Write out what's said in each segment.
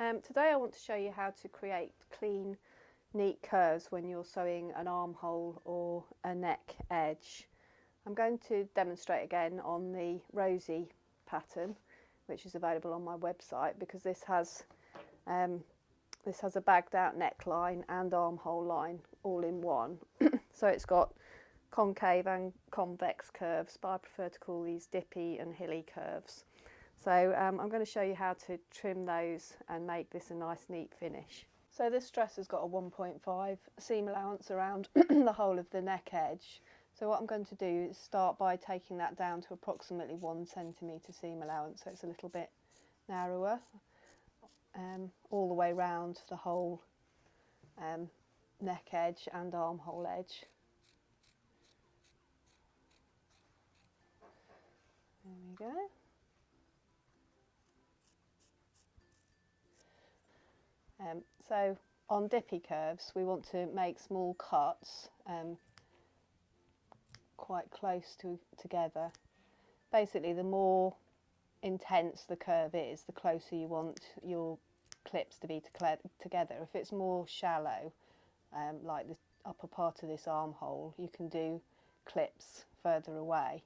Today I want to show you how to create clean, neat curves when you're sewing an armhole or a neck edge. I'm going to demonstrate again on the rosy pattern, which is available on my website, because this has a bagged out neckline and armhole line all in one. So it's got concave and convex curves, but I prefer to call these dippy and hilly curves. So I'm going to show you how to trim those and make this a nice neat finish. So this dress has got a 1.5 seam allowance around the whole of the neck edge. So what I'm going to do is start by taking that down to approximately 1 centimetre seam allowance, so it's a little bit narrower, all the way round the whole neck edge and armhole edge. There we go. So on dippy curves we want to make small cuts quite close together. Basically, the more intense the curve is, the closer you want your clips to be together. If it's more shallow, like the upper part of this armhole, you can do clips further away.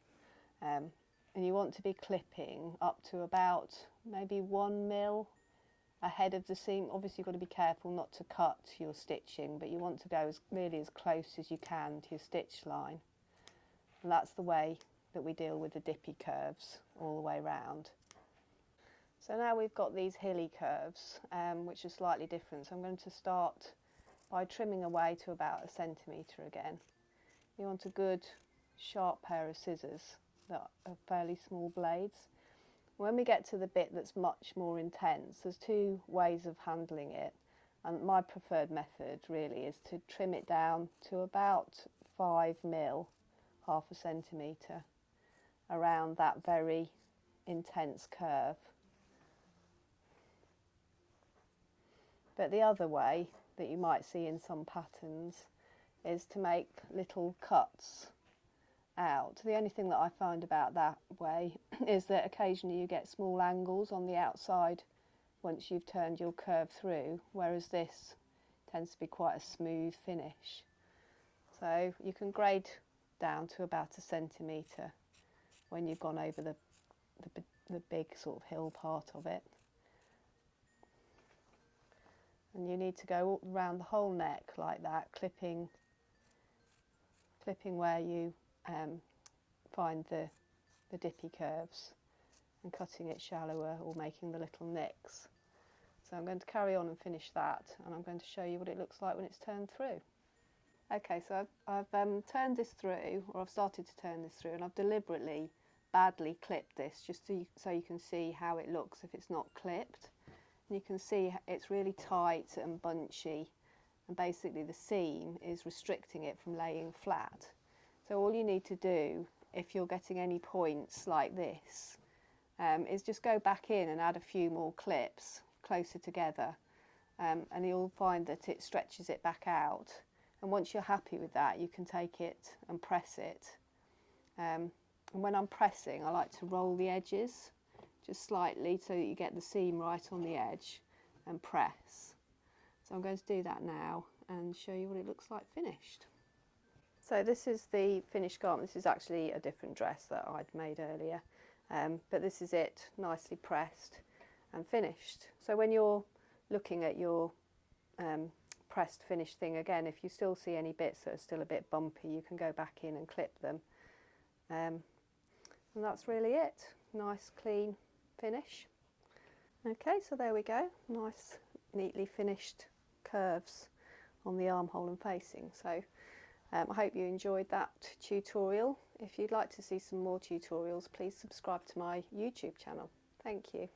And you want to be clipping up to about maybe 1 mil ahead of the seam. Obviously you've got to be careful not to cut your stitching, but you want to go really as close as you can to your stitch line. And that's the way that we deal with the dippy curves all the way round. So now we've got these hilly curves, which are slightly different. So I'm going to start by trimming away to about 1 centimetre again. You want a good sharp pair of scissors that are fairly small blades. When we get to the bit that's much more intense, there's two ways of handling it, and my preferred method really is to trim it down to about 5 mil, half a centimetre, around that very intense curve. But the other way that you might see in some patterns is to make little cuts out. The only thing that I find about that way is that occasionally you get small angles on the outside once you've turned your curve through, whereas this tends to be quite a smooth finish. So you can grade down to about 1 centimetre when you've gone over the big sort of hill part of it. And you need to go around the whole neck like that, clipping where you find the dippy curves and cutting it shallower or making the little nicks. So I'm going to carry on and finish that, and I'm going to show you what it looks like when it's turned through. Okay, so I've turned this through, or I've started to turn this through, and I've deliberately badly clipped this just so you can see how it looks if it's not clipped. And you can see it's really tight and bunchy, and basically the seam is restricting it from laying flat. So all you need to do, if you're getting any points like this, is just go back in and add a few more clips closer together, and you'll find that it stretches it back out. And once you're happy with that, you can take it and press it. And when I'm pressing, I like to roll the edges just slightly so that you get the seam right on the edge, and press. So I'm going to do that now and show you what it looks like finished. So this is the finished garment. This is actually a different dress that I'd made earlier, but this is it, nicely pressed and finished. So when you're looking at your pressed finished thing again, if you still see any bits that are still a bit bumpy, you can go back in and clip them. And that's really it. Nice clean finish. Okay, so there we go. Nice neatly finished curves on the armhole and facing. So I hope you enjoyed that tutorial. If you'd like to see some more tutorials, please subscribe to my YouTube channel. Thank you.